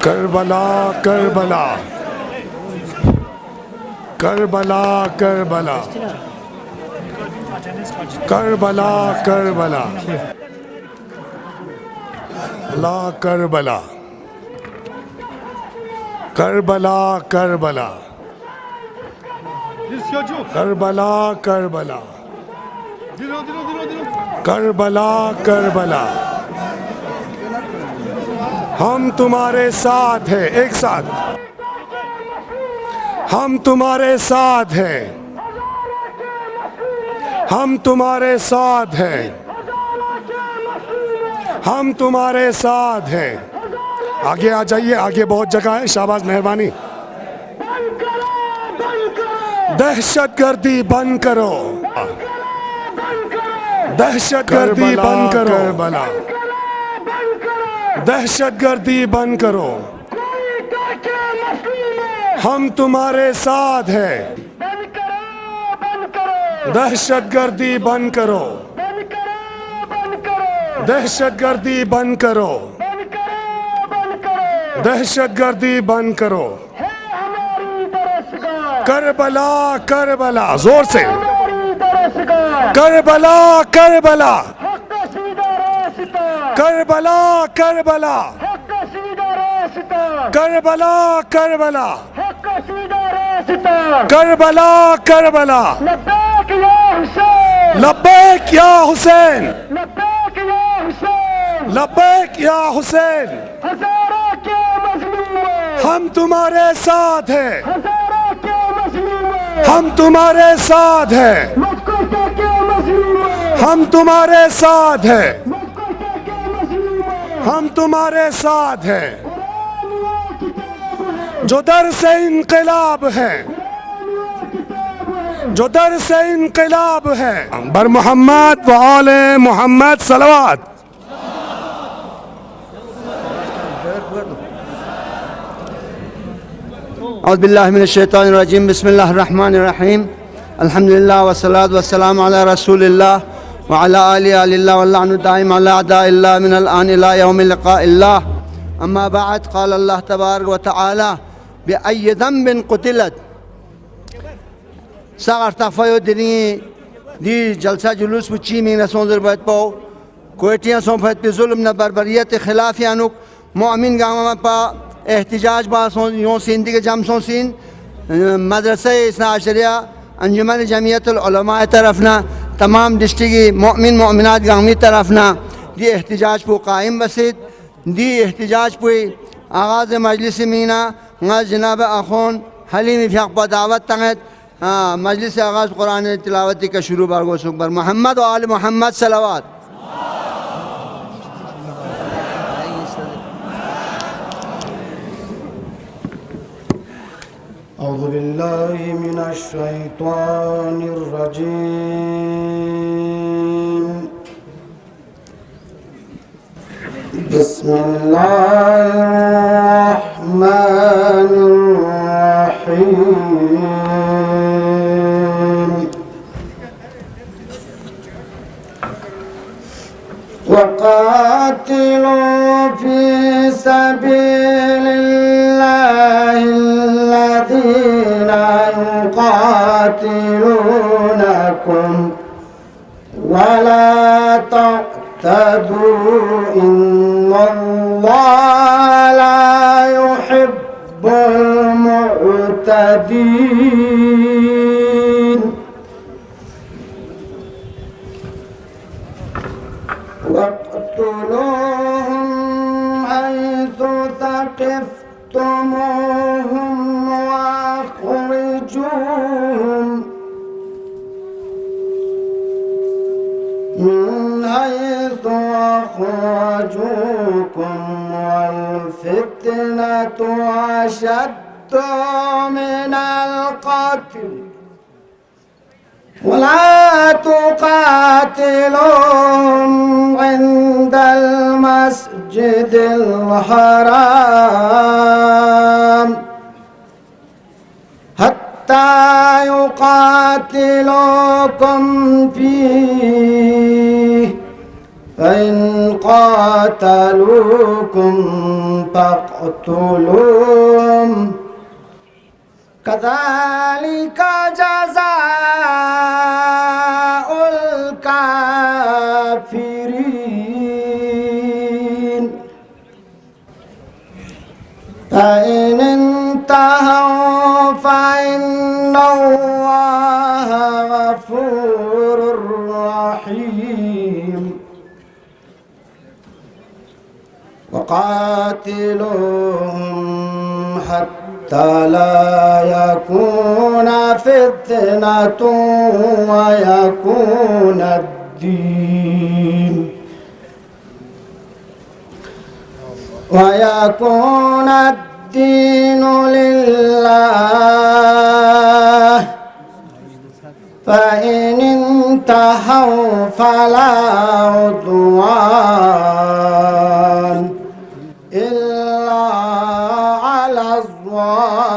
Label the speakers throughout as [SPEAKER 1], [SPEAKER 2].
[SPEAKER 1] کربلا کربلا کربلا کربلا کربلا کربلا لا کربلا کربلا کربلا کربلا کربلا کربلا کربلا ہم تمہارے ساتھ ہیں، ایک ساتھ ہم تمہارے ساتھ ہیں، ہم تمہارے ساتھ ہیں، ہم تمہارے ساتھ ہیں۔ آگے آ جائیے، آگے بہت جگہ ہے، شاباش، مہربانی۔ دہشت گردی بند کرو، دہشت گردی بند کرو، دہشت گردی بند کرو، ہم تمہارے ساتھ ہیں۔ دہشت گردی بند کرو، دہشت گردی بند کرو، دہشت گردی بند کرو۔ کربلا کربلا، زور سے، کربلا کربلا، کربلا کربلا، کربلا کربلا، کربلا کربلا۔ لبیک یا حسین، لبیک یا حسین، ہم تمہارے ساتھ ہیں، ہم تمہارے ساتھ ہیں، ہم تمہارے ساتھ ہیں، ہم تمہارے ساتھ ہیں۔ جو در سے انقلاب ہے، جو در سے انقلاب ہے، بر محمد و آل محمد صلوات۔
[SPEAKER 2] اعوذ باللہ من الشیطان الرجیم، بسم اللہ الرحمن الرحیم، الحمدللہ والصلاة والسلام علی رسول اللہ وعلی آلہ اللہ واللعن الدائم علی اعداء اللہ من الآن الى یوم لقاء اللہ، اما بعد، قال اللہ تبارک و تعالی بأي ذنب قتلت۔ ساغر تفایو دی جلسہ جلوس بچی میں نسون در باید پاو کوئٹیاں سون فیت پی ظلم نہ بربریت خلاف یانک مؤمن گاما پا احتجاج با سون یون سین دیگه جم سون سین مدرسہ اثنا عشریہ انجمن جمعیت العلماء طرفنا تمام ڈسٹرکی مؤمن مؤمنات گامی طرفنا دی احتجاج پو قائم بسید۔ دی احتجاج پوی آغاز مجلس مینا جناب اخون حلیم فیق با دعوت تنگت مجلس آغاز قرآن تلاوتی کا شروع بارگو سکبر محمد و آل محمد صلوات۔
[SPEAKER 3] اعوذ باللہ من الشیطان الرجیم، بسم اللہ الرحمن الرحیم، وقاتلوا فی سبیل اللہ الذین يقاتلونکم ولا تعتدوا ان اللہ لا يحب المعتدین، واقتلوهم حيث ثقفتموهم واخرجوهم من حيث أخرجوكم والفتنة أشد من القتل ولا تقاتلوهم عند المسجد الحرام حتى يقاتلوكم فيه فإن قاتلوكم فاقتلوهم كذلك جزاء الكافرين، فإن انتهوا فإن الله غفور رحيم۔ الرحيم وقاتلوهم حتى لا يكون فتنة ويكون الدين لله فإن انتهوا فلا عدوان إلا على الظالمين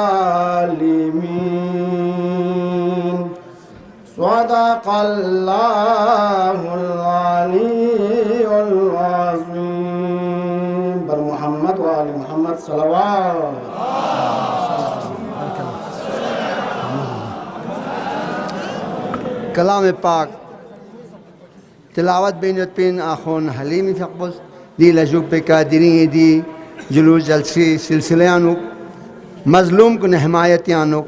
[SPEAKER 3] صدق الله العلي العظيم بر محمد وآل محمد صلوات
[SPEAKER 2] کلام پاک تلاوت بینت پین آخون حلیمی فقبس دی لجوب پہ قادری دی جلوس جلسی سلسلیانو مظلوم کن حمایتیانو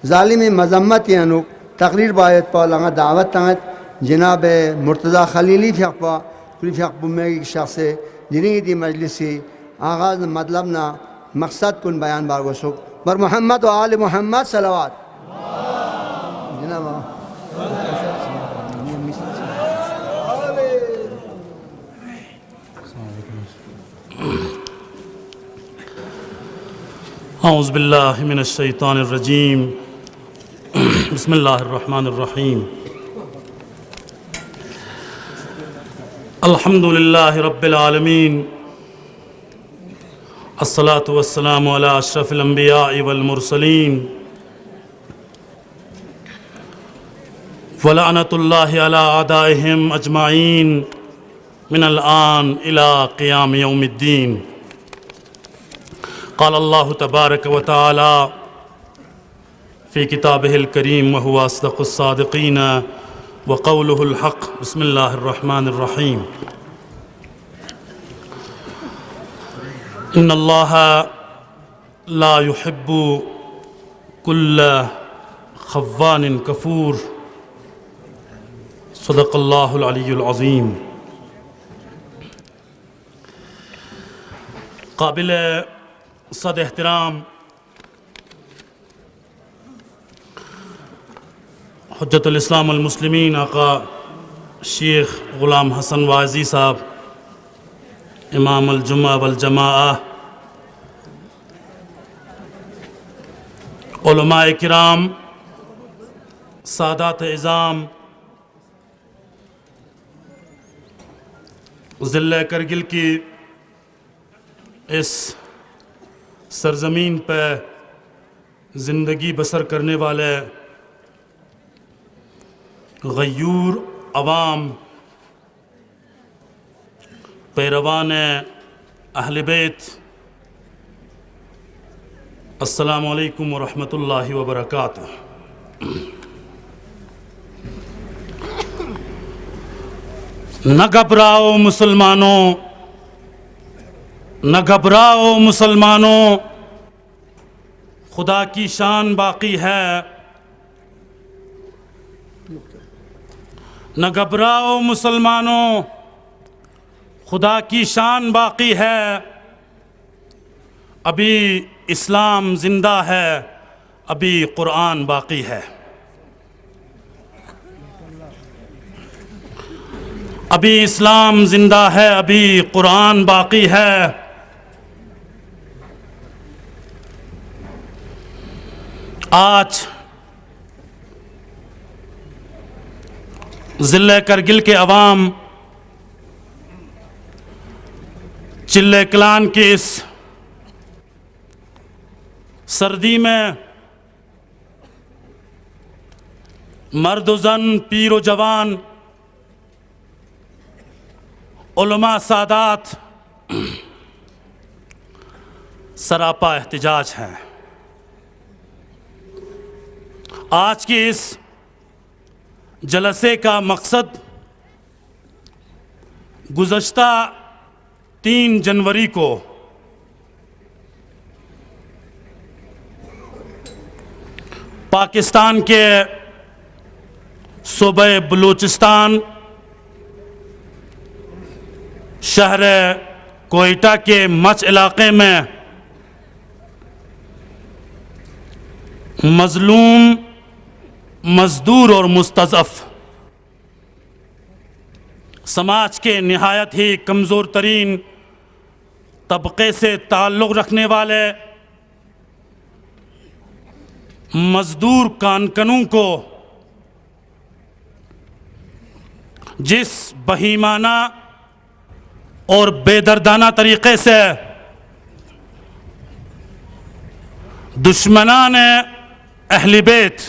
[SPEAKER 2] ظالم مذمتیانو تقریر باید پا لگا دعوت تانت جناب مرتضی خلیلی فقبا کلی فقبو میں شخص جنگی دی مجلسی آغاز مطلب نا مقصد کن بیان بارگو سک بر محمد و آل محمد صلوات جناب
[SPEAKER 4] اعوذ باللہ من الشیطان الرجیم بسم اللہ الرحمن الرحیم الحمد للہ رب العالمین الصلاة والسلام علی اشرف الانبیاء والمرسلین ولعنۃ اللہ علی اعدائہم اجمعین من الآن الى قیام یوم الدین قال اللہ تبارک و تعالی فی کتابہ الکریم وہو اصدق الصادقین وقولہ الحق بسم اللہ الرحمن الرحیم ان اللہ لا يحب كل خوان کفور صدق اللہ العلی العظیم قابل صد احترام حجت الاسلام والمسلمین آقا شیخ غلام حسن واعظی صاحب امام الجمعہ والجماعہ علماء کرام سادات اعظام ضلع کرگل کی اس سرزمین پہ زندگی بسر کرنے والے غیور عوام پیروان اہل بیت السلام علیکم ورحمۃ اللہ وبرکاتہ نہ گھبراؤ مسلمانوں نہ گھبراؤ مسلمانوں خدا کی شان باقی ہے نہ گھبراؤ مسلمانوں خدا کی شان باقی ہے ابھی اسلام زندہ ہے ابھی قرآن باقی ہے ابھی اسلام زندہ ہے ابھی قرآن باقی ہے آج ضلع کرگل کے عوام چلے کلان کی اس سردی میں مرد و زن پیر و جوان علماء سادات سراپا احتجاج ہیں آج کی اس جلسے کا مقصد گزشتہ 3 جنوری کو پاکستان کے صوبہ بلوچستان شہر کوئٹہ کے مچ علاقے میں مظلوم، مزدور اور مستضعف، سماج کے نہایت ہی کمزور ترین طبقے سے تعلق رکھنے والے مزدور کانکنوں کو جس بہیمانہ اور بے دردانہ طریقے سے دشمنان اہل بیت،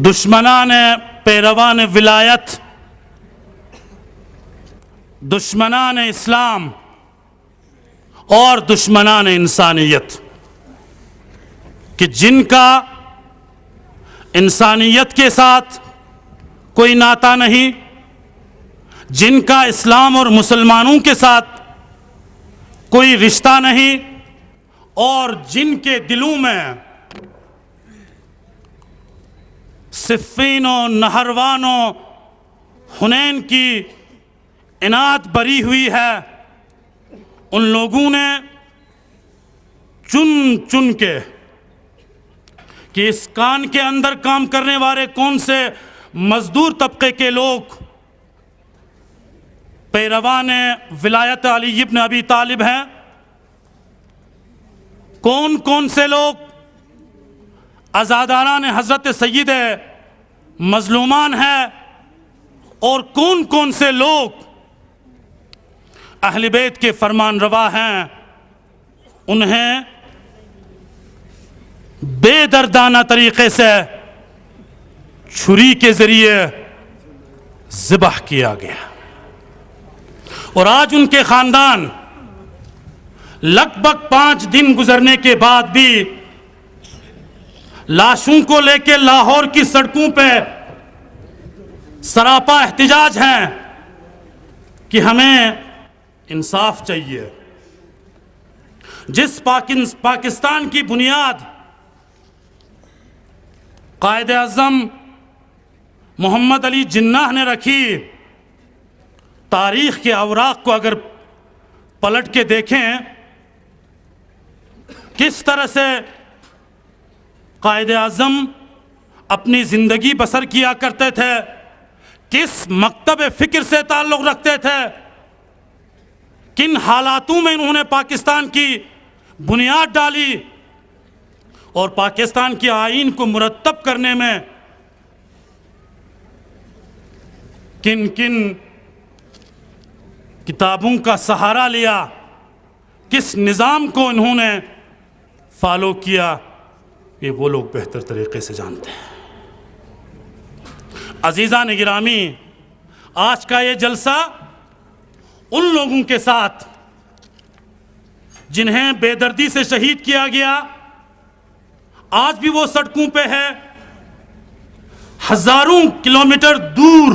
[SPEAKER 4] دشمنان پیروان ولایت، دشمنان اسلام اور دشمنان انسانیت، کہ جن کا انسانیت کے ساتھ کوئی ناطہ نہیں، جن کا اسلام اور مسلمانوں کے ساتھ کوئی رشتہ نہیں، اور جن کے دلوں میں صفین و نہروان و حنین کی عناد بری ہوئی ہے، ان لوگوں نے چن چن کے کہ اس کان کے اندر کام کرنے والے کون سے مزدور طبقے کے لوگ پیروان ولایت علی ابن ابی طالب ہیں، کون کون سے لوگ عزاداران حضرت سید مظلومان ہیں، اور کون کون سے لوگ اہل بیت کے فرمان روا ہیں، انہیں بے دردانہ طریقے سے چھری کے ذریعے ذبح کیا گیا۔ اور آج ان کے خاندان لگ بھگ 5 دن گزرنے کے بعد بھی لاشوں کو لے کے لاہور کی سڑکوں پہ سراپا احتجاج ہیں کہ ہمیں انصاف چاہیے۔ جس پاکستان کی بنیاد قائد اعظم محمد علی جناح نے رکھی، تاریخ کے اوراق کو اگر پلٹ کے دیکھیں کس طرح سے قائد اعظم اپنی زندگی بسر کیا کرتے تھے، کس مکتب فکر سے تعلق رکھتے تھے، کن حالاتوں میں انہوں نے پاکستان کی بنیاد ڈالی، اور پاکستان کے آئین کو مرتب کرنے میں کن کن کتابوں کا سہارا لیا، کس نظام کو انہوں نے فالو کیا، یہ وہ لوگ بہتر طریقے سے جانتے ہیں۔ عزیزان گرامی، آج کا یہ جلسہ ان لوگوں کے ساتھ جنہیں بے دردی سے شہید کیا گیا، آج بھی وہ سڑکوں پہ ہے، ہزاروں کلومیٹر دور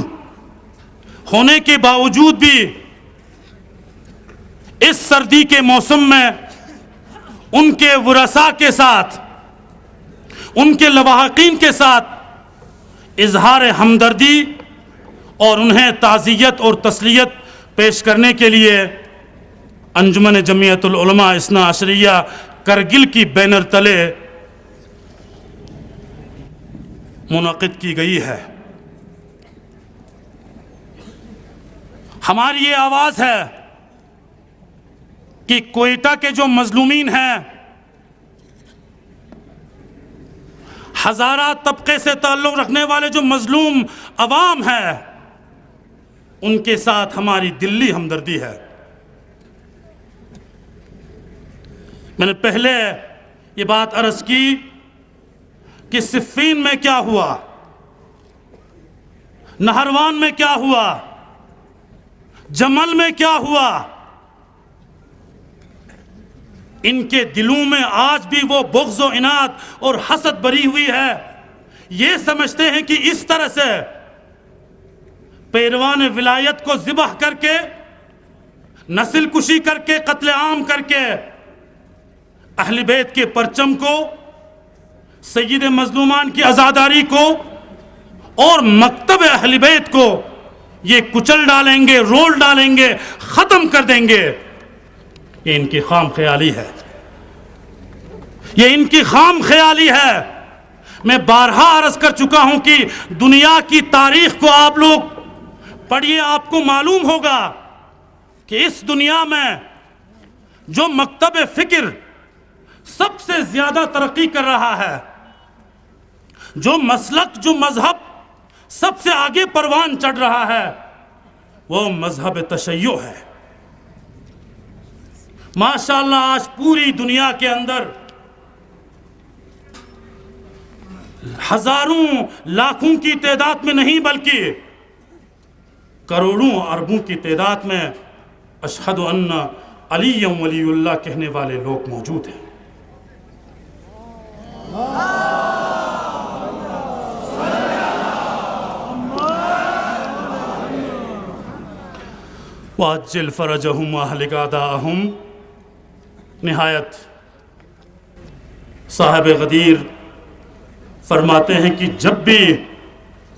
[SPEAKER 4] ہونے کے باوجود بھی اس سردی کے موسم میں ان کے ورثاء کے ساتھ، ان کے لواحقین کے ساتھ اظہار ہمدردی اور انہیں تعزیت اور تسلیت پیش کرنے کے لیے انجمن جمعیت العلماء اثنا عشریہ کرگل کی بینر تلے منعقد کی گئی ہے۔ ہماری یہ آواز ہے کہ کوئٹہ کے جو مظلومین ہیں، ہزارہ طبقے سے تعلق رکھنے والے جو مظلوم عوام ہیں، ان کے ساتھ ہماری دلی ہمدردی ہے۔ میں نے پہلے یہ بات عرض کی کہ صفین میں کیا ہوا، نہروان میں کیا ہوا، جمل میں کیا ہوا، ان کے دلوں میں آج بھی وہ بغض و عناد اور حسد بری ہوئی ہے۔ یہ سمجھتے ہیں کہ اس طرح سے پیروان ولایت کو ذبح کر کے، نسل کشی کر کے، قتل عام کر کے اہل بیت کے پرچم کو، سید مظلومان کی عزاداری کو اور مکتب اہل بیت کو یہ کچل ڈالیں گے، رول ڈالیں گے، ختم کر دیں گے. یہ ان کی خام خیالی ہے، یہ ان کی خام خیالی ہے. میں بارہا عرض کر چکا ہوں کہ دنیا کی تاریخ کو آپ لوگ پڑھیے، آپ کو معلوم ہوگا کہ اس دنیا میں جو مکتب فکر سب سے زیادہ ترقی کر رہا ہے، جو مسلک، جو مذہب سب سے آگے پروان چڑھ رہا ہے، وہ مذہب تشیع ہے. ماشاءاللہ آج پوری دنیا کے اندر ہزاروں لاکھوں کی تعداد میں نہیں بلکہ کروڑوں اربوں کی تعداد میں اشہد ان علی ولی اللہ کہنے والے لوگ موجود ہیں. وَعَجِّلْ فَرَجَهُمْ وَأَهْلِكَ أَعْدَاءَهُمْ. نہایت صاحب غدیر فرماتے ہیں کہ جب بھی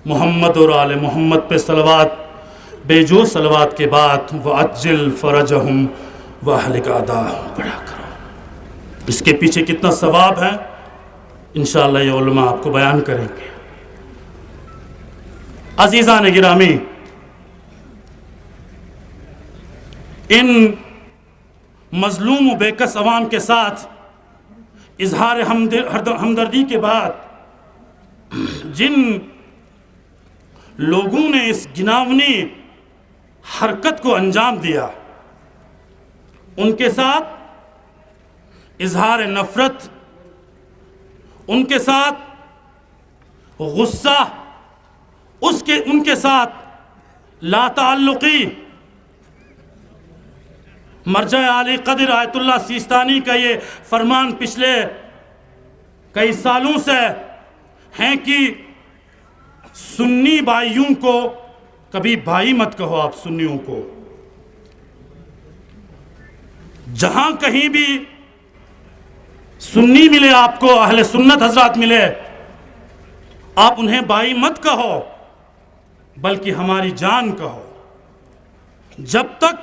[SPEAKER 4] محمد اور آل محمد پہ صلوات، بے جو صلوات کے بعد وَعَجِّلْ فَرَجَهُمْ وَأَهْلِكَ أَعْدَاءَهُمْ پڑھا کرو. اس کے پیچھے کتنا ثواب ہے انشاءاللہ یہ علماء آپ کو بیان کریں گے. عزیزان گرامی، ان مظلوم و بے کس عوام کے ساتھ اظہار ہمدردی کے بعد جن لوگوں نے اس گناونی حرکت کو انجام دیا، ان کے ساتھ اظہار نفرت، ان کے ساتھ غصہ، ان کے ساتھ لا تعلقی. مرجع عالی قدر آیت اللہ سیستانی کا یہ فرمان پچھلے کئی سالوں سے ہیں کہ سنی بھائیوں کو کبھی بھائی مت کہو. آپ سنیوں کو جہاں کہیں بھی سنی ملے، آپ کو اہل سنت حضرات ملے، آپ انہیں بھائی مت کہو بلکہ ہماری جان کہو. جب تک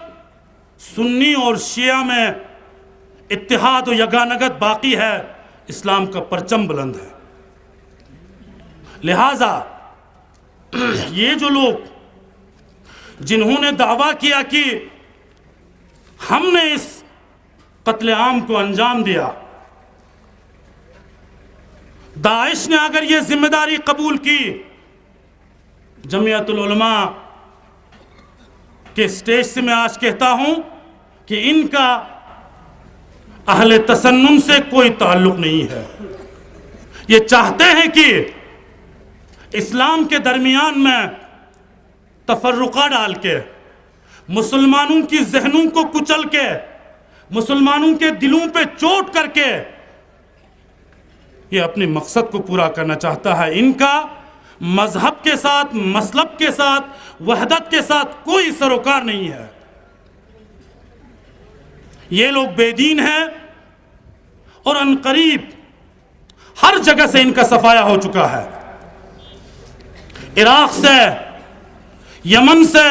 [SPEAKER 4] سنی اور شیعہ میں اتحاد و یگانگت باقی ہے، اسلام کا پرچم بلند ہے. لہذا یہ جو لوگ جنہوں نے دعویٰ کیا کہ ہم نے اس قتل عام کو انجام دیا، داعش نے اگر یہ ذمہ داری قبول کی، جمعیت العلماء کے سٹیج سے میں آج کہتا ہوں کہ ان کا اہل تسنن سے کوئی تعلق نہیں ہے. یہ چاہتے ہیں کہ اسلام کے درمیان میں تفرقہ ڈال کے، مسلمانوں کی ذہنوں کو کچل کے، مسلمانوں کے دلوں پہ چوٹ کر کے یہ اپنے مقصد کو پورا کرنا چاہتا ہے. ان کا مذہب کے ساتھ، مسلب کے ساتھ، وحدت کے ساتھ کوئی سروکار نہیں ہے. یہ لوگ بے دین ہیں اور عنقریب ہر جگہ سے ان کا صفایا ہو چکا ہے. عراق سے، یمن سے،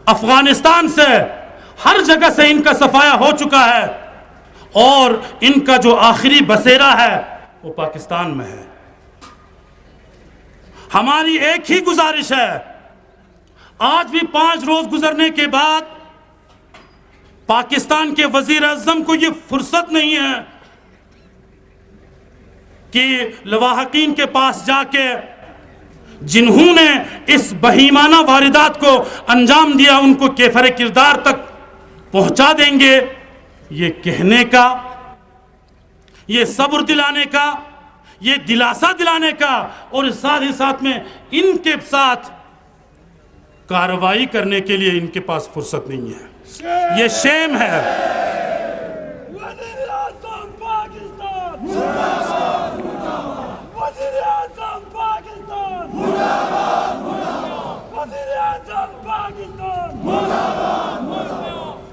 [SPEAKER 4] افغانستان سے، ہر جگہ سے ان کا صفایا ہو چکا ہے، اور ان کا جو آخری بسیرا ہے وہ پاکستان میں ہے. ہماری ایک ہی گزارش ہے، آج بھی 5 روز گزرنے کے بعد پاکستان کے وزیر اعظم کو یہ فرصت نہیں ہے کہ لواحقین کے پاس جا کے جنہوں نے اس بہیمانہ واردات کو انجام دیا ان کو کیفر کردار تک پہنچا دیں گے. یہ کہنے کا، یہ صبر دلانے کا، یہ دلاسا دلانے کا، اور ساتھ ہی ساتھ میں ان کے ساتھ کارروائی کرنے کے لیے ان کے پاس فرصت نہیں ہے. یہ شیم ہے.
[SPEAKER 5] وزیر اعظم پاکستان مرد آباد، وزیر اعظم پاکستان مرد آباد، وزیر اعظم پاکستان مرد آباد.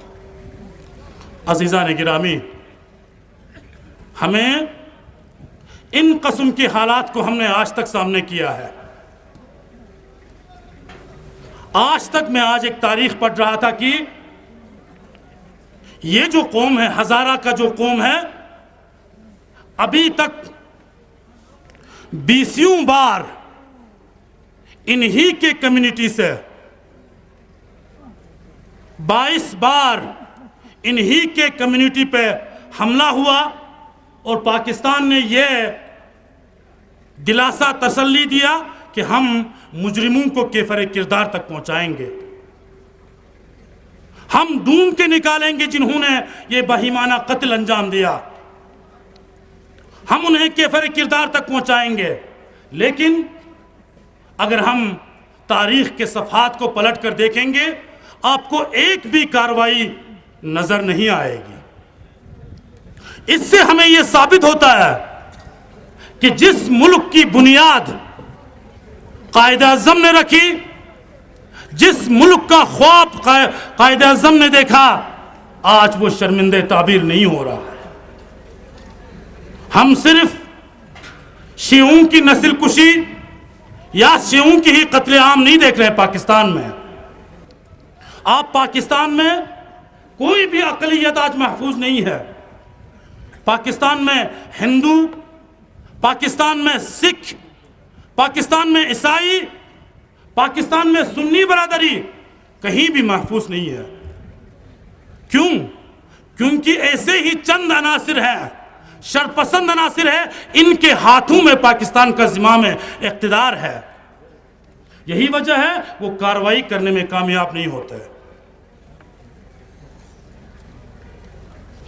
[SPEAKER 4] عزیزان گرامی، ہمیں ان قسم کے حالات کو ہم نے آج تک سامنے کیا ہے. آج تک میں ایک تاریخ پڑھ رہا تھا کہ یہ جو قوم ہے، ہزارہ کا جو قوم ہے، ابھی تک 20 بار انہی کے کمیونٹی سے 22 بار انہی کے کمیونٹی پہ حملہ ہوا، اور پاکستان نے یہ دلاسا تسلی دیا کہ ہم مجرموں کو کیفر کردار تک پہنچائیں گے، ہم ڈھونڈ کے نکالیں گے جنہوں نے یہ بہیمانہ قتل انجام دیا، ہم انہیں کیفر کردار تک پہنچائیں گے۔ لیکن اگر ہم تاریخ کے صفحات کو پلٹ کر دیکھیں گے، آپ کو ایک بھی کارروائی نظر نہیں آئے گی۔ اس سے ہمیں یہ ثابت ہوتا ہے کہ جس ملک کی بنیاد قائد اعظم نے رکھی، جس ملک کا خواب قائد اعظم نے دیکھا، آج وہ شرمندہ تعبیر نہیں ہو رہا ہے۔ ہم صرف شیعوں کی نسل کشی یا شیعوں کی ہی قتل عام نہیں دیکھ رہے پاکستان میں۔ آپ پاکستان میں کوئی بھی اقلیت آج محفوظ نہیں ہے۔ پاکستان میں ہندو، پاکستان میں سکھ، پاکستان میں عیسائی، پاکستان میں سنی برادری کہیں بھی محفوظ نہیں ہے۔ کیوں؟ کیونکہ ایسے ہی چند عناصر ہیں، شرپسند عناصر ہیں، ان کے ہاتھوں میں پاکستان کا زمام اقتدار ہے۔ یہی وجہ ہے وہ کارروائی کرنے میں کامیاب نہیں ہوتے۔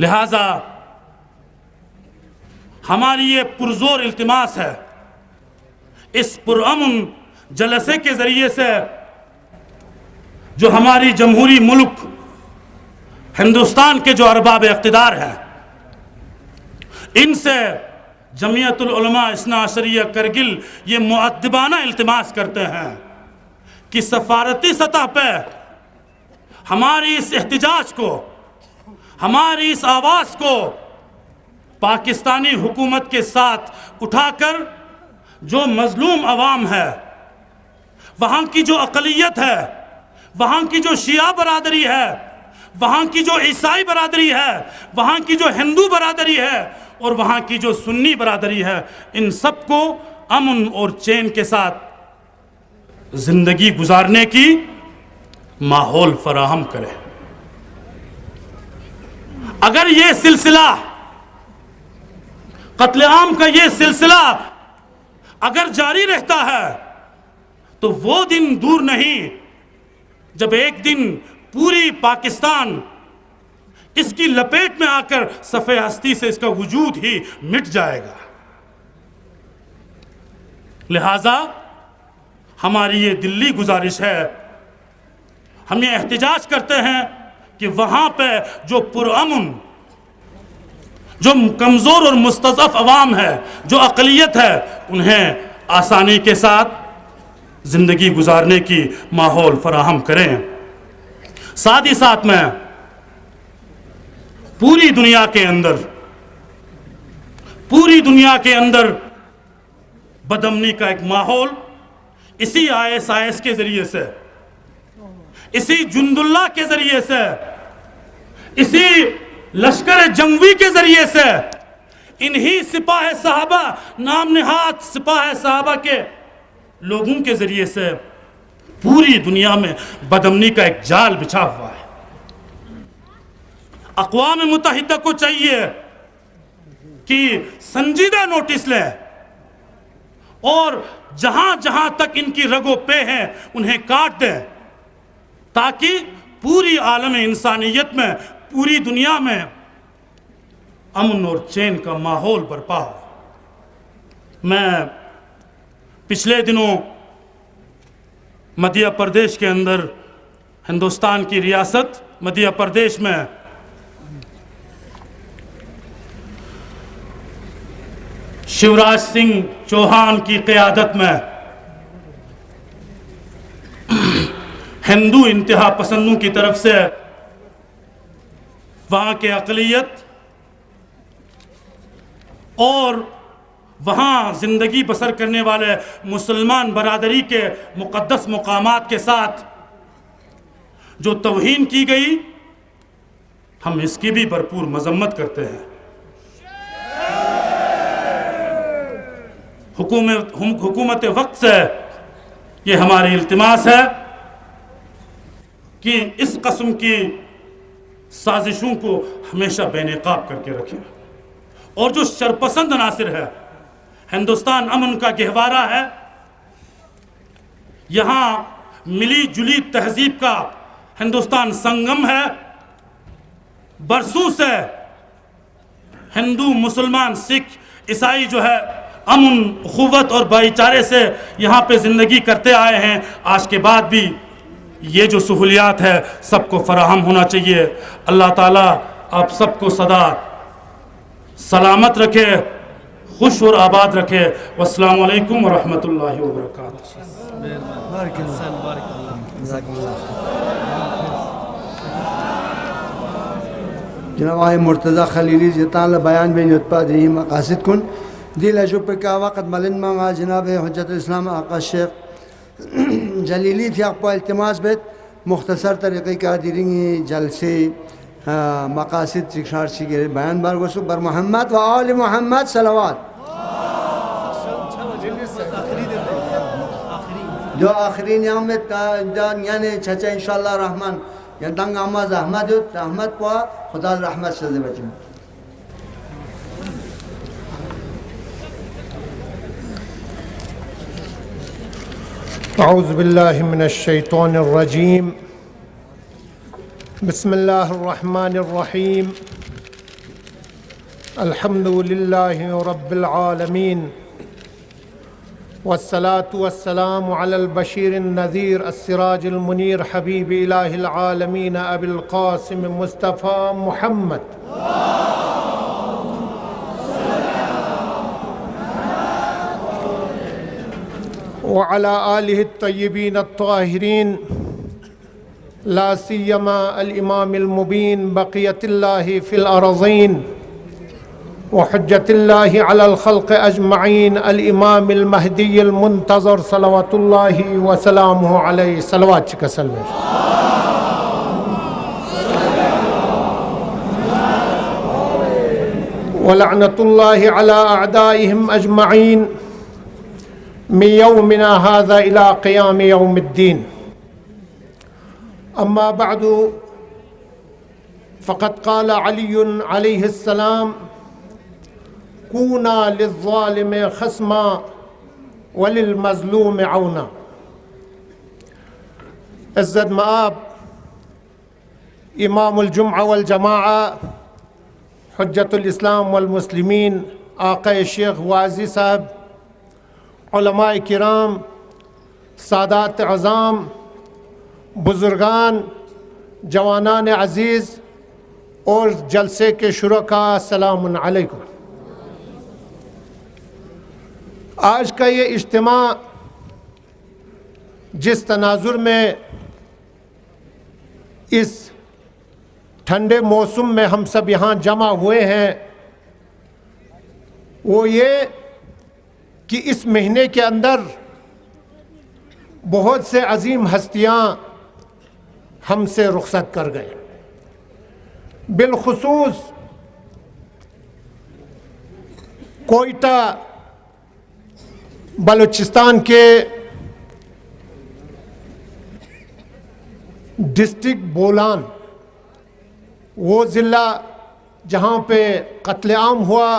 [SPEAKER 4] لہذا ہماری یہ پرزور التماس ہے، اس پرامن جلسے کے ذریعے سے جو ہماری جمہوری ملک ہندوستان کے جو ارباب اقتدار ہیں، ان سے جمعیت العلماء اثنا عشریہ کرگل یہ مؤدبانہ التماس کرتے ہیں کہ سفارتی سطح پہ ہماری اس احتجاج کو، ہماری اس آواز کو پاکستانی حکومت کے ساتھ اٹھا کر جو مظلوم عوام ہے، وہاں کی جو اقلیت ہے، وہاں کی جو شیعہ برادری ہے، وہاں کی جو عیسائی برادری ہے، وہاں کی جو ہندو برادری ہے، اور وہاں کی جو سنی برادری ہے، ان سب کو امن اور چین کے ساتھ زندگی گزارنے کی ماحول فراہم کرے۔ اگر یہ سلسلہ، قتل عام کا یہ سلسلہ اگر جاری رہتا ہے تو وہ دن دور نہیں جب ایک دن پوری پاکستان اس کی لپیٹ میں آ کر صفحہ ہستی سے اس کا وجود ہی مٹ جائے گا۔ لہذا ہماری یہ دلی گزارش ہے، ہم یہ احتجاج کرتے ہیں کہ وہاں پہ جو پرامن، جو کمزور اور مستضعف عوام ہے، جو اقلیت ہے، انہیں آسانی کے ساتھ زندگی گزارنے کی ماحول فراہم کریں۔ ساتھ ہی ساتھ میں پوری دنیا کے اندر بدامنی کا ایک ماحول اسی ISIS کے ذریعے سے، اسی جند اللہ کے ذریعے سے، اسی لشکر جنگوی کے ذریعے سے، انہی سپاہ صحابہ، نام نہاد سپاہ صحابہ کے لوگوں کے ذریعے سے پوری دنیا میں بدامنی کا ایک جال بچھا ہوا ہے۔ اقوام متحدہ کو چاہیے کہ سنجیدہ نوٹس لیں اور جہاں جہاں تک ان کی رگ و پے ہیں انہیں کاٹ دیں، تاکہ پوری عالم انسانیت میں، پوری دنیا میں امن اور چین کا ماحول برپا ہو۔ میں پچھلے دنوں مدھیہ پردیش کے اندر، ہندوستان کی ریاست مدھیہ پردیش میں شیوراج سنگھ چوہان کی قیادت میں ہندو انتہا پسندوں کی طرف سے وہاں کے اقلیت اور وہاں زندگی بسر کرنے والے مسلمان برادری کے مقدس مقامات کے ساتھ جو توہین کی گئی ہم اس کی بھی بھرپور مذمت کرتے ہیں۔ حکومت وقت سے یہ ہماری التماس ہے کہ اس قسم کی سازشوں کو ہمیشہ بے نقاب کر کے رکھیں، اور جو شرپسند عناصر ہے، ہندوستان امن کا گہوارہ ہے، یہاں ملی جلی تہذیب کا ہندوستان سنگم ہے، برسوں سے ہندو مسلمان سکھ عیسائی جو ہے امن اخوت اور بھائی چارے سے یہاں پہ زندگی کرتے آئے ہیں، آج کے بعد بھی یہ جو سہولیات ہے سب کو فراہم ہونا چاہیے۔ اللہ تعالیٰ آپ سب کو سدا سلامت رکھے، خوش اور آباد رکھے۔ والسلام علیکم ورحمۃ اللہ وبرکاتہ۔
[SPEAKER 2] جناب آئی مرتضی خلیلی جتان بیان بین یتپا دی مقاصد کن دیل اجوب کا وقت ملن مانگا جناب حجت الاسلام آقا شیخ جلیلی تھی اقبا التماس بیت مختصر طریقے کا دیرنگی جلسے مقاصد چکشار چکے بیان بار گوشو بر محمد و آل محمد صلوات۔ جو آخرین یامت یعنی چچا انشاءاللہ رحمان یعنی دنگ آماز احمد پوا خدا رحمت سے بچیں۔
[SPEAKER 6] اعوذ باللہ من الشیطان الرجیم، بسم اللہ الرحمن الرحیم، الحمد للہ رب العالمین، والصلاة والسلام علی البشیر النذیر السراج المنیر حبیب الہ العالمین ابی القاسم مصطفیٰ محمد وعلى آلہ الطیبین الطاہرین، لا سیما الامام المبین بقیت اللہ فی الارضین وحجت اللہ علی الخلق اجمعین الامام المہدی المنتظر صلوات اللہ وسلامہ علیہ۔ صلوات چکا سلوے ولعنت اللہ علی اعدائہم اجمعین من یومنا هذا الى قیام یوم الدین۔ اما بعد فقد قال علی علیہ السلام كونا للظالم خصما وللمظلوم عونا۔ عزت مآب امام الجمعہ والجماعہ حجت الاسلام والمسلمین آقا شیخ واعظی صاحب، علماء کرام، سادات عظام، بزرگان، جوانان عزیز اور جلسے کے شرکاء، السلام علیکم۔ آج کا یہ اجتماع جس تناظر میں اس ٹھنڈے موسم میں ہم سب یہاں جمع ہوئے ہیں، وہ یہ کہ اس مہینے کے اندر بہت سے عظیم ہستیاں ہم سے رخصت کر گئے، بالخصوص کوئٹہ بلوچستان کے ڈسٹرکٹ بولان، وہ ضلع جہاں پہ قتل عام ہوا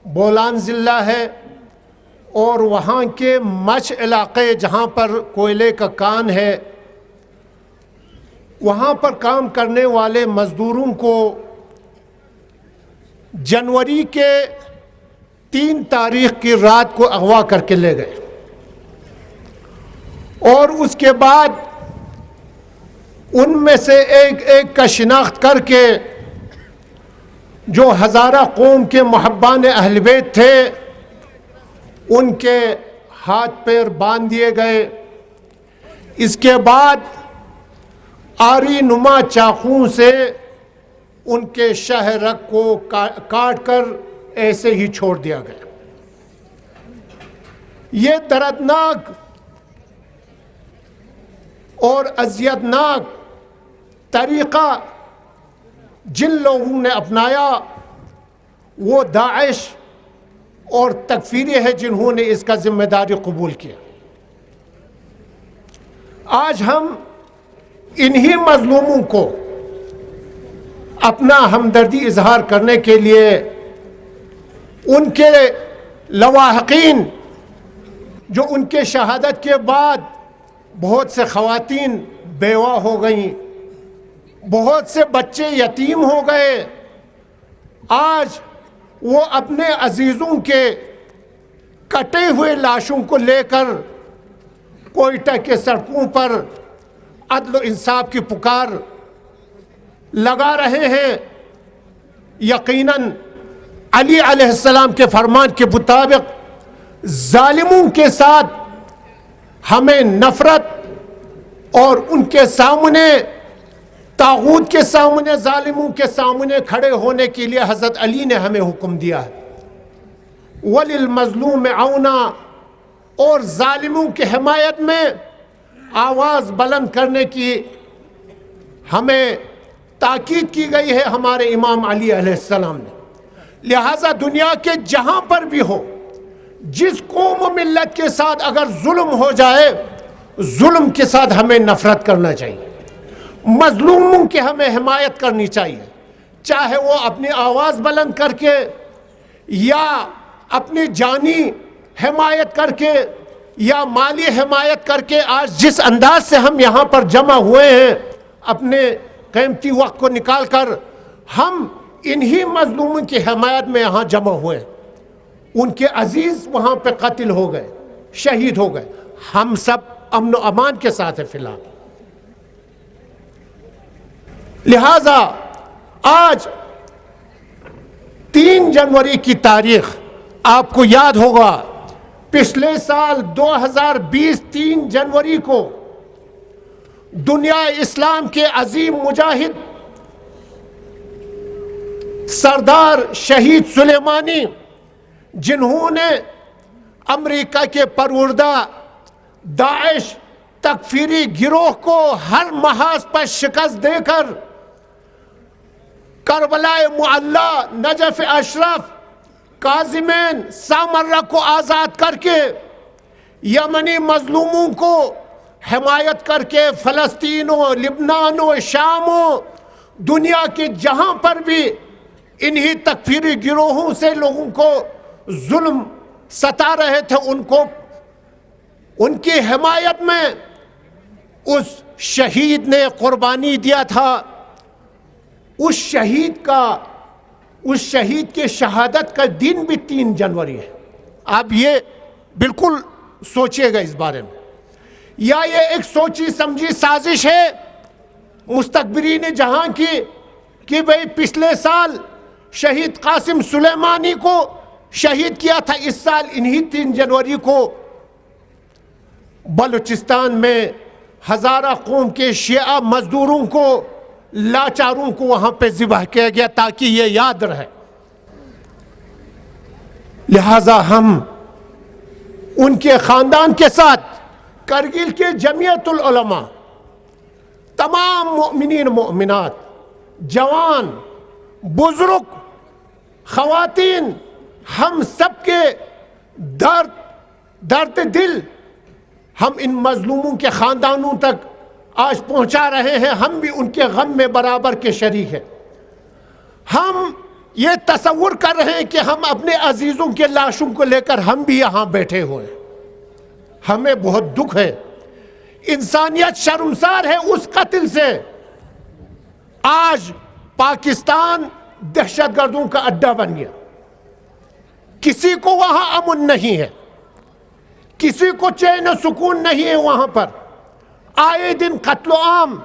[SPEAKER 6] بولان ضلع ہے، اور وہاں کے مچھ علاقے جہاں پر کوئلے کا کان ہے، وہاں پر کام کرنے والے مزدوروں کو جنوری کے 3 تاریخ کی رات کو اغوا کر کے لے گئے، اور اس کے بعد ان میں سے ایک ایک کا شناخت کر کے جو ہزارہ قوم کے محبان اہل بیت تھے ان کے ہاتھ پیر باندھ دیے گئے۔ اس کے بعد آری نما چاقوں سے ان کے شہ رگ کو کاٹ کر ایسے ہی چھوڑ دیا گیا۔ یہ دردناک اور اذیتناک طریقہ جن لوگوں نے اپنایا وہ داعش اور تکفیری ہے جنہوں نے اس کا ذمہ داری قبول کیا. آج ہم انہی مظلوموں کو اپنا ہمدردی اظہار کرنے کے لیے ان کے لواحقین جو ان کے شہادت کے بعد بہت سے خواتین بیوہ ہو گئیں, بہت سے بچے یتیم ہو گئے, آج وہ اپنے عزیزوں کے کٹے ہوئے لاشوں کو لے کر کوئٹہ کے سڑکوں پر عدل و انصاف کی پکار لگا رہے ہیں. یقیناً علی علیہ السلام کے فرمان کے مطابق ظالموں کے ساتھ ہمیں نفرت اور ان کے سامنے, طاغوت کے سامنے, ظالموں کے سامنے کھڑے ہونے کے لیے حضرت علی نے ہمیں حکم دیا ہے. وَلِلْمَظْلُومِ عَوْنًا, اور ظالموں کی حمایت میں آواز بلند کرنے کی ہمیں تاکید کی گئی ہے ہمارے امام علی علیہ السلام نے. لہذا دنیا کے جہاں پر بھی ہو, جس قوم و ملت کے ساتھ اگر ظلم ہو جائے, ظلم کے ساتھ ہمیں نفرت کرنا چاہیے, مظلوموں کی ہمیں حمایت کرنی چاہیے, چاہے وہ اپنی آواز بلند کر کے یا اپنی جانی حمایت کر کے یا مالی حمایت کر کے. آج جس انداز سے ہم یہاں پر جمع ہوئے ہیں, اپنے قیمتی وقت کو نکال کر ہم انہی مظلوموں کی حمایت میں یہاں جمع ہوئے. ان کے عزیز وہاں پہ قتل ہو گئے, شہید ہو گئے, ہم سب امن و امان کے ساتھ ہیں فی الحال. لہذا آج 3 جنوری کی تاریخ آپ کو یاد ہوگا, پچھلے سال 2020 3 جنوری کو دنیا اسلام کے عظیم مجاہد سردار شہید سلیمانی, جنہوں نے امریکہ کے پروردہ داعش تکفیری گروہ کو ہر محاذ پر شکست دے کر کربلا معلی, نجف اشرف, کاظمین, سامرہ کو آزاد کر کے, یمنی مظلوموں کو حمایت کر کے, فلسطین و لبنان و شام و دنیا کے جہاں پر بھی انہی تکفیری گروہوں سے لوگوں کو ظلم ستا رہے تھے, ان کو ان کی حمایت میں اس شہید نے قربانی دیا تھا. اس شہید کے شہادت کا دن بھی 3 جنوری ہے. آپ یہ بالکل سوچئے گا اس بارے میں, یا یہ ایک سوچی سمجھی سازش ہے مستکبرین جہاں کی کہ بھئی پچھلے سال شہید قاسم سلیمانی کو شہید کیا تھا, اس سال انہی 3 جنوری کو بلوچستان میں ہزارہ قوم کے شیعہ مزدوروں کو, لاچاروں کو وہاں پہ ذبح کیا گیا تاکہ یہ یاد رہے. لہذا ہم ان کے خاندان کے ساتھ کرگل کے جمعیت العلماء, تمام مؤمنین مؤمنات, جوان, بزرگ, خواتین, ہم سب کے درد دل ہم ان مظلوموں کے خاندانوں تک آج پہنچا رہے ہیں. ہم بھی ان کے غم میں برابر کے شریک ہیں. ہم یہ تصور کر رہے ہیں کہ ہم اپنے عزیزوں کے لاشوں کو لے کر ہم بھی یہاں بیٹھے ہوئے ہیں. ہمیں بہت دکھ ہے, انسانیت شرمسار ہے اس قتل سے. آج پاکستان دہشت گردوں کا اڈا بن گیا, کسی کو وہاں امن نہیں ہے, کسی کو چین و سکون نہیں ہے وہاں پر. آئے دن قتل و عام,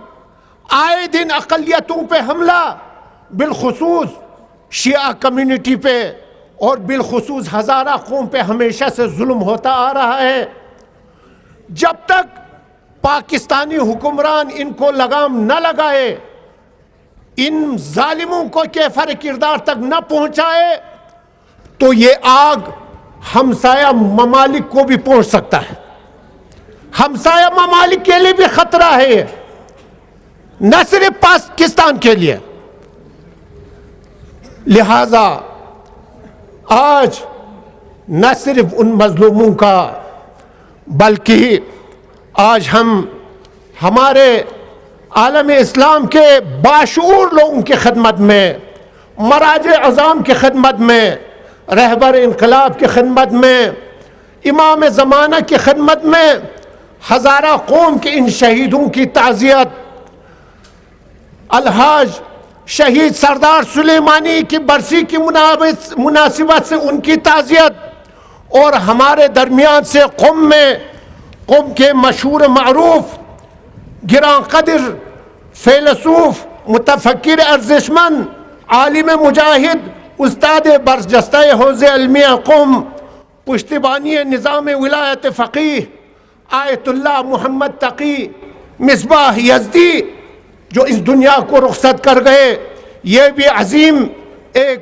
[SPEAKER 6] آئے دن اقلیتوں پہ حملہ, بالخصوص شیعہ کمیونٹی پہ اور بالخصوص ہزارہ قوم پہ ہمیشہ سے ظلم ہوتا آ رہا ہے. جب تک پاکستانی حکمران ان کو لگام نہ لگائے, ان ظالموں کو کیفر کردار تک نہ پہنچائے, تو یہ آگ ہمسایہ ممالک کو بھی پہنچ سکتا ہے. ہمسایہ ممالک کے لیے بھی خطرہ ہے. نہ صرف پاکستان کے لیے. لہذا آج نہ صرف ان مظلوموں کا بلکہ آج ہم ہمارے عالم اسلام کے باشعور لوگوں کی خدمت میں، مراجع اعظام کی خدمت میں، رہبر انقلاب کی خدمت میں، امام زمانہ کی خدمت میں، ہزارہ قوم کے ان شہیدوں کی تعزیت، الحاج شہید سردار سلیمانی کی برسی کی مناسبت سے ان کی تعزیت، اور ہمارے درمیان سے قم کے مشہور معروف گراں قدر فیلسوف، متفکر، ارزشمند، عالم مجاہد، استاد برجستہ حوض علمیہ قم، پشتیبانی نظام ولایت فقیہ آیت اللہ محمد تقی مصباح یزدی جو اس دنیا کو رخصت کر گئے، یہ بھی عظیم ایک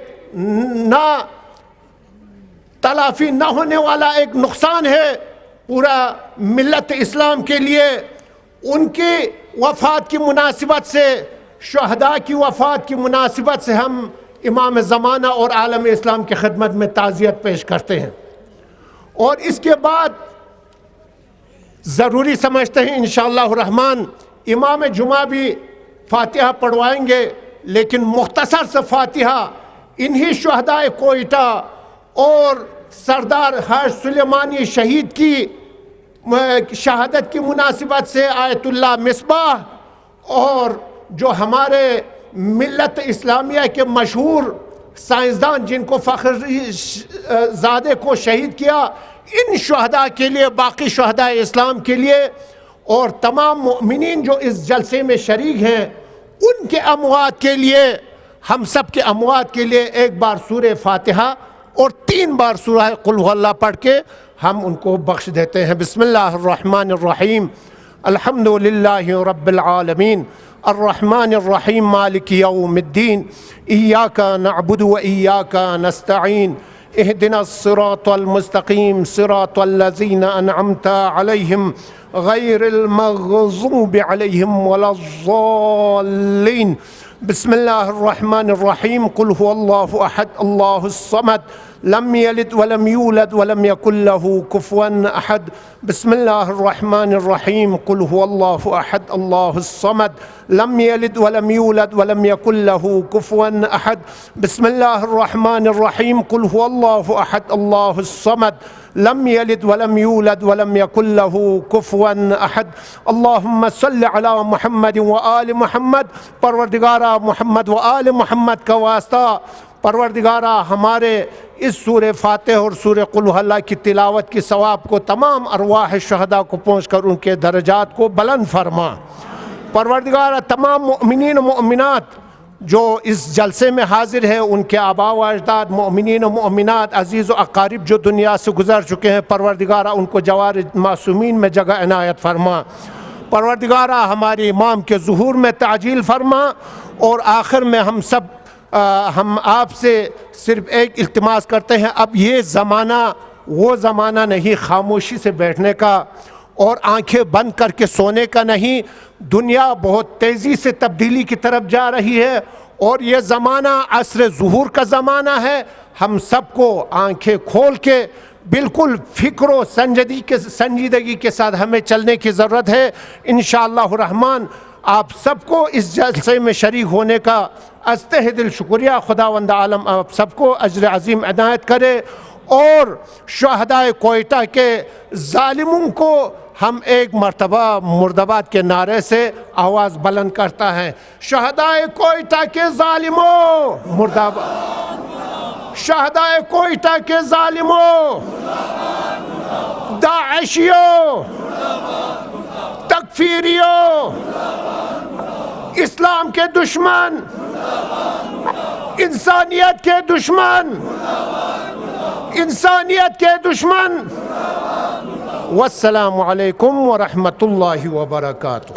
[SPEAKER 6] تلافی نہ ہونے والا ایک نقصان ہے پورا ملت اسلام کے لیے. ان کی وفات کی مناسبت سے، شہداء کی وفات کی مناسبت سے ہم امام زمانہ اور عالم اسلام کی خدمت میں تعزیت پیش کرتے ہیں. اور اس کے بعد ضروری سمجھتے ہیں انشاءاللہ الرحمن امام جمعہ بھی فاتحہ پڑھوائیں گے، لیکن مختصر سے فاتحہ انہی شہداء کوئٹہ اور سردار حاج سلیمانی شہید کی شہادت کی مناسبت سے آیت اللہ مصباح اور جو ہمارے ملت اسلامیہ کے مشہور سائنسدان جن کو فخر زادے کو شہید کیا، ان شہداء کے لیے، باقی شہداء اسلام کے لیے، اور تمام مؤمنین جو اس جلسے میں شریک ہیں ان کے اموات کے لیے، ہم سب کے اموات کے لیے ایک بار سورہ فاتحہ اور 3 بار سورہ قل هو اللہ پڑھ کے ہم ان کو بخش دیتے ہیں. بسم اللہ الرحمن الرحیم. الحمد للہ رب العالمین الرحمن الرحیم مالک یوم الدین ایاک نعبد و ایاک نستعین اہدنا الصراط المستقیم صراط الذین انعمت علیہم غیر المغضوب علیہم ولا الضالین. بسم اللہ الرحمن الرحیم. قل هو اللہ احد اللہ الصمد لم يلد ولم يولد ولم يكن له كفوا أحد. بسم الله الرحمن الرحيم. قل هو الله أحد الله الصمد لم يلد ولم يولد ولم يكن له كفوا أحد. بسم الله الرحمن الرحيم. قل هو الله أحد الله الصمد لم يلد ولم يولد ولم يكن له كفوا أحد. اللهم صل على محمد وآل محمد. پروردگارہ محمد و آل محمد کا واسطہ، پروردگارہ ہمارے اس سورہ فاتح اور سورہ قل هو اللہ کی تلاوت کی ثواب کو تمام ارواح شہداء کو پہنچ کر ان کے درجات کو بلند فرما. پروردگارہ تمام مؤمنین و مؤمنات جو اس جلسے میں حاضر ہیں، ان کے آباء و اجداد، مؤمنین و مؤمنات، عزیز و اقارب جو دنیا سے گزر چکے ہیں، پروردگارہ ان کو جوار معصومین میں جگہ عنایت فرما. پروردگارہ ہمارے امام کے ظہور میں تعجیل فرما. اور آخر میں ہم آپ سے صرف ایک التماس کرتے ہیں، اب یہ زمانہ وہ زمانہ نہیں خاموشی سے بیٹھنے کا اور آنکھیں بند کر کے سونے کا نہیں. دنیا بہت تیزی سے تبدیلی کی طرف جا رہی ہے اور یہ زمانہ عصر ظہور کا زمانہ ہے. ہم سب کو آنکھیں کھول کے بالکل فکر و سنجیدگی کے ساتھ ہمیں چلنے کی ضرورت ہے. انشاءاللہ الرحمن آپ سب کو اس جلسے میں شریک ہونے کا از تہ دل شکریہ. خداوند عالم آپ سب کو اجر عظیم عنایت کرے. اور شہدائے کوئٹہ کے ظالموں کو ہم ایک مرتبہ مردباد کے نعرے سے آواز بلند کرتا ہے. شہدائے کوئٹہ کے ظالموں مردباد. شہدائے کوئٹہ کے ظالموں، داعشیوں، تکفیریوں، اسلام کے دشمن، انسانیت کے دشمن، انسانیت کے دشمن. والسلام علیکم ورحمۃ اللہ وبرکاتہ.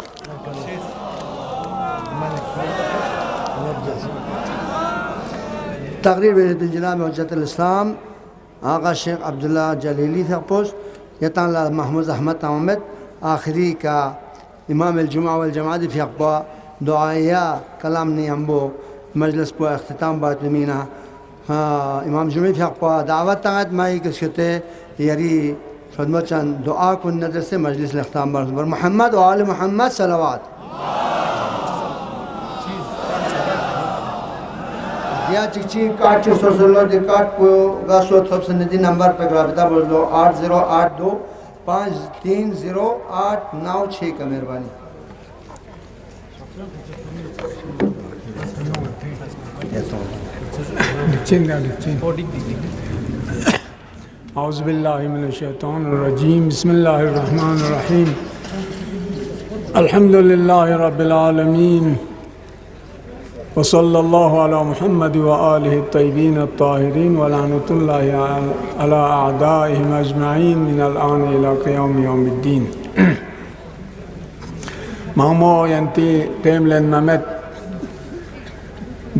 [SPEAKER 2] تقریر وزیر جناب حجت الاسلام آقا شیخ عبداللہ جلیلی ثقپوش یتان اللہ محمود احمد تمامت آخری کا امام الجمعہ والجماعت فی اقبا دعائیہ کلام نہیں ہم وہ مجلس کو اختتام بات مینا امام جمعی حق پا دعوت تاعت مائی کس کتے یری خدمت چند دعا کن نظر سے مجلس الاختتام بر محمد و آل محمد صلوات یا چکچی کارٹ 616 دے کارٹ کو گاسو تھوپ سندی نمبر پہ رابطہ بول دو 8082 53089 کا مہربانی.
[SPEAKER 7] اعوذ باللہ من الشیطان الرجیم بسم اللہ الرحمن الرحیم الحمد للہ رب العالمین وصلی اللہ علی محمد وآلہ الطیبین الطاہرین ولعنۃ اللہ علی اعدائہم اجمعین من الآن الی قیام یوم الدین. مامو ینتی ٹیم لین ممت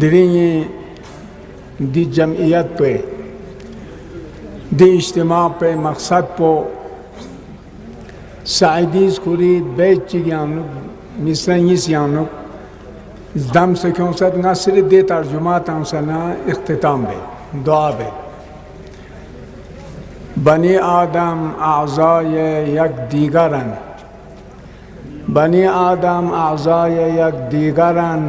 [SPEAKER 7] درینی دی جمعیت پہ دی اجتماع پہ مقصد پو سعیدیز خوری بیچ چیگیانو مصرینیس یانو دم سے کیوں سد نصر دے ترجمات انسانا اختتام بے دعا بے. بنی آدم اعضای یک دیگرن بنی آدم اعضای یک دیگرن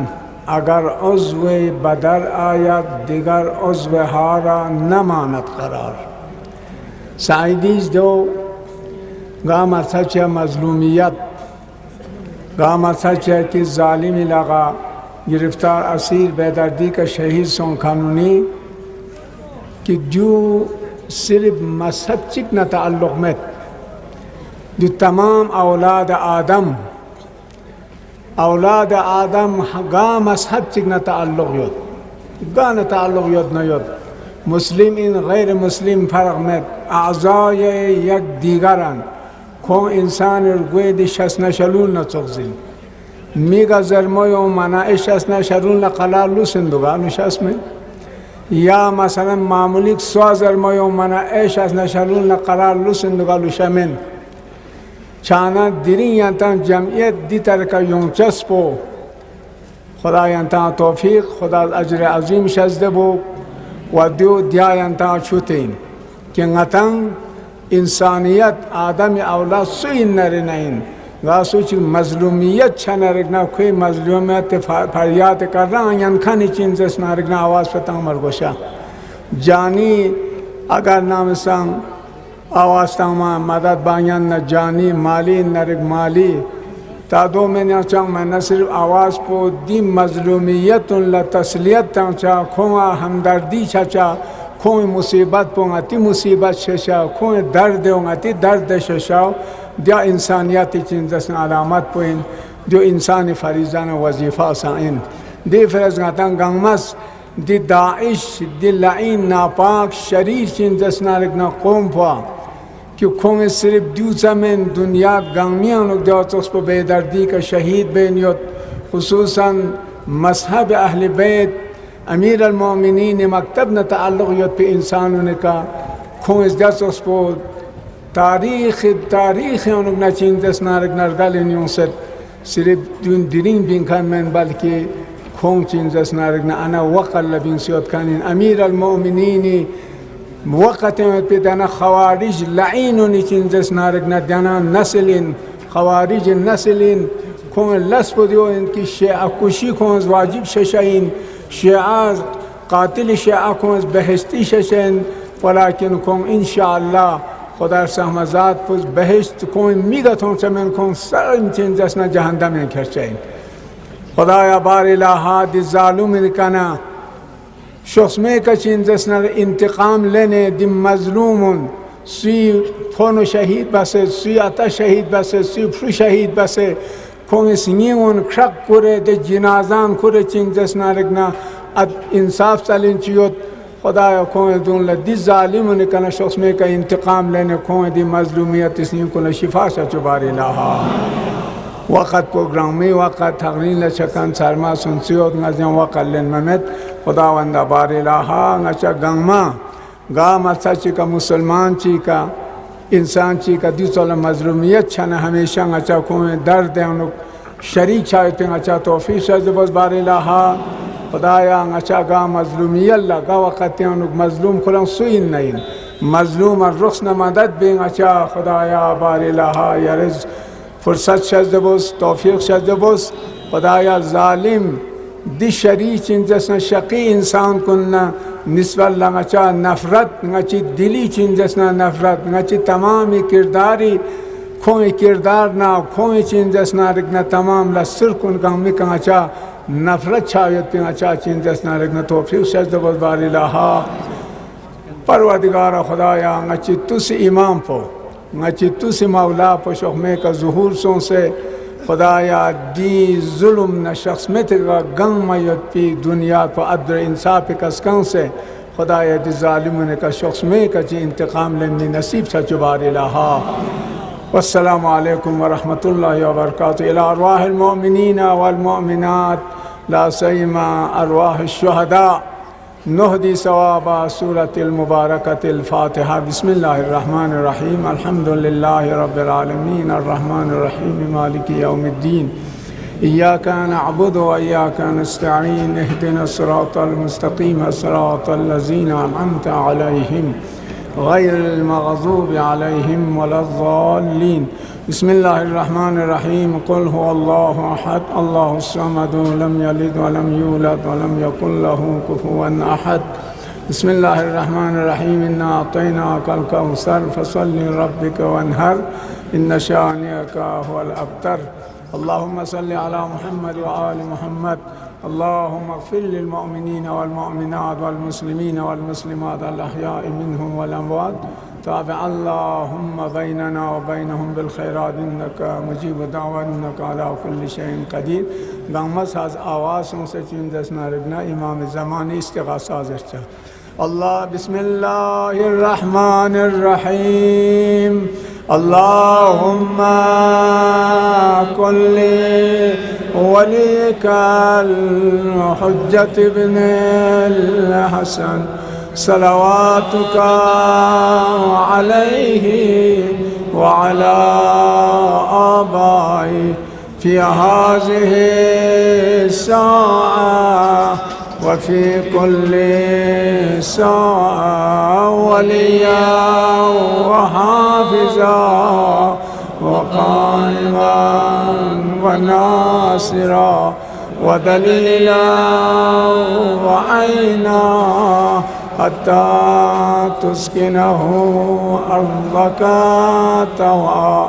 [SPEAKER 7] اگر عضو بدر آید دیگر عضو ہارا نماند قرار. سعیدیز دو گام سچ مظلومیت گام سچ ہے کہ ظالمی لگا گرفتار اسیر بیدردی کا شہید سون قانونی کہ جو صرف مذہب چک نہ تعلق میں جو تمام اولاد آدم گا مذہب چک نہ تعلق یود گا نہ تعلق یود نہ یود مسلم ان غیر مسلم فرق میں اعضای یک دیگرن کو انسان ارگوی دی شس نشلون نچغزین میگا زرمایو منع شس نشلون لقلالو سندگانو شس میں یا مثلا معمولیک سوا زرمایو منع شس نشلون لقلالو سندگانو شمن چانا دیرین ینتان جمعیت دی ترکا یونچس پو خدا ینتان توفیق خدا اجر عظیم شزده بو و دیو دیا ینتان چھوتین کہ نتن انسانیت آدم اولاد سوئی نرنین گاسو چی مظلومیت چھ نرگنا کوئی مظلومیت فریاد کر رہا ینکھانی چینزس نرگنا آواز پتنگ مرگوشا جانی اگر نامسان آواز تاما مدد بانیان نہ جانی مالی نرگ مالی تا دو میں نے چاہوں میں نہ صرف آواز پو دی مظلومیت لتسلیت تانچا کھوما ہمدردی چاچا کھوئی مصیبت پونگا تی مصیبت ششا کھوئی درد ہونگا تی درد ششاو دیا انسانیتی چیزن علامت پوئن جو انسانی فریضان وظیفہ سائن دی فرز گاتن گنگمس دی داعش دی لعین ناپاک شریر چیزن رکنا قوم پوا کہ کھوئی صرف دیو زمین دنیا گنگمیان لوگ دیوت اس پو بیدردی کا شہید بینیوت خصوصاً مذہب اہل بیت امیر المومنین مکتب نہ تعلق یوت پہ انسانوں نے کہا کھوں اس دس اس پو تاریخ انہوں نے چین دس نارک نرگل انہوں سے صرف دون درین بین کھان میں بلکہ کھوں چین دس نارک نہ انا وقل لبین سیوت کھانین امیر المومنین وقت میں پہ دانا خوارج لعینوں نے چین دس نارک نہ دانا نسلین خوارج نسلین کھوں لس پو دیو ان کی شیعہ کشی کھوں واجب ششائین شیعہ قاتل شیعہ کھوں بہشتی ششین ولیکن کھوں انشاءاللہ خدا سہمزاد پوز بہشت کھوں میگتوں چمین کھوں سرم چین جسنا جہندم میں کھرچائیں خدا یا بار الہا دی ظالم انکانا شخص میں کا چین جسنا انتقام لینے دی مظلومن سی فون شہید بسے سی عطا شہید بسے سی پھر شہید بسے کھوں سنگیون کھرک کرے دے جنازان کرے چین جسنا رکنا انصاف چلین چیوت خدا یا کھوں دون لدی ظالم نکنا شخص میں کا انتقام لینے کھوں دی مظلومیت اس نیو کنا شفا شا چباری لہا وقت پروگرام میں وقت تغرین لچکن سرما سنسیوت نزیان وقت لین ممت خدا وندہ باری لہا نچا گنگما گام سچی کا مسلمان چی کا انسان چی کا دیو سال مظلومیت چھنا ہمیشہ نچا کھوں درد ہے انہوں شریک چاہتے ہیں اچھا توفیق شاید بس بار الہا خدایا اچھا گا مظلومی اللہ گا وقت مظلوم کھلن سوئن نہیں مظلوم الرخص مدد بین اچھا خدایا بار الہا یا رز فرصت شاید بس توفیق شاید بس خدایا ظالم دی شریک جسنا شقی انسان کننا نسبت لنگا نفرت نگا دلی چین جسنا نفرت نگا تمامی کرداری کھوئی کردار نہ کھوئی چین جسنا رکنا تمام لسر کن کامی کن اچھا نفرت چھاویت پین اچھا چین جسنا رکنا توفیق شجد بزبار الہا پروردگار خدایا نگا تس امام پو نگا تس مولا پو شخمے کا ظہور سون سے خدایا دی ظلم نہ شخص میں تیرا گنگ میت پی دنیا پا عدل انصاف کسکن سے خدایا دی ظالمون کا شخص میں کا چی انتقام لیندی نصیب سا چبار الہا والسلام علیکم ورحمۃ اللہ وبرکاتہ الى ارواح المؤمنین والمؤمنات لا سیما ارواح الشہداء نهدي ثواب سورة المباركة الفاتحة بسم الله الرحمن الرحيم الحمد لله رب العالمين الرحمن الرحيم مالك يوم الدين إياك نعبد وإياك نستعين اهدنا الصراط المستقيم صراط الذين أنعمت عليهم غير المغضوب عليهم ولا الضالين بسم الله الرحمن الرحيم قل هو الله أحد الله الصمد لم يلد ولم يولد ولم يكن له كفوا أحد بسم الله الرحمن الرحيم إنا أعطيناك الكوثر فصل لربك وانهر إن شانئك هو الأبتر اللهم صل على محمد وآل محمد اللهم اغفر للمؤمنين والمؤمنات والمسلمين والمسلمات الأحياء منهم والأموات تابع اللهم بيننا وبينهم بالخيرات إنك مجيب الدعوة إنك على كل شيء قدير غمس از آوازوں سے چین دسنا رگنا امام زمانی استغاثہ زرچہ اللہ بسم اللہ الرحمن الرحیم اللهم كل وليك الحجة ابن الحسن صلواتك عليه وعلى آبائه في هذه الساعة وفي كل ساعة وليا وحافظا وقائما وناصرا ودليلا وعينا حتى تسكنه أرضك طوعا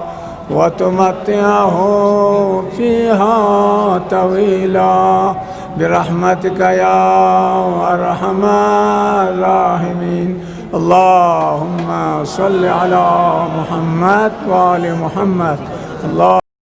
[SPEAKER 7] وتمتعه فيها طويلا برحمتك يا أرحم الراحمين اللهم صل على محمد وآل محمد الله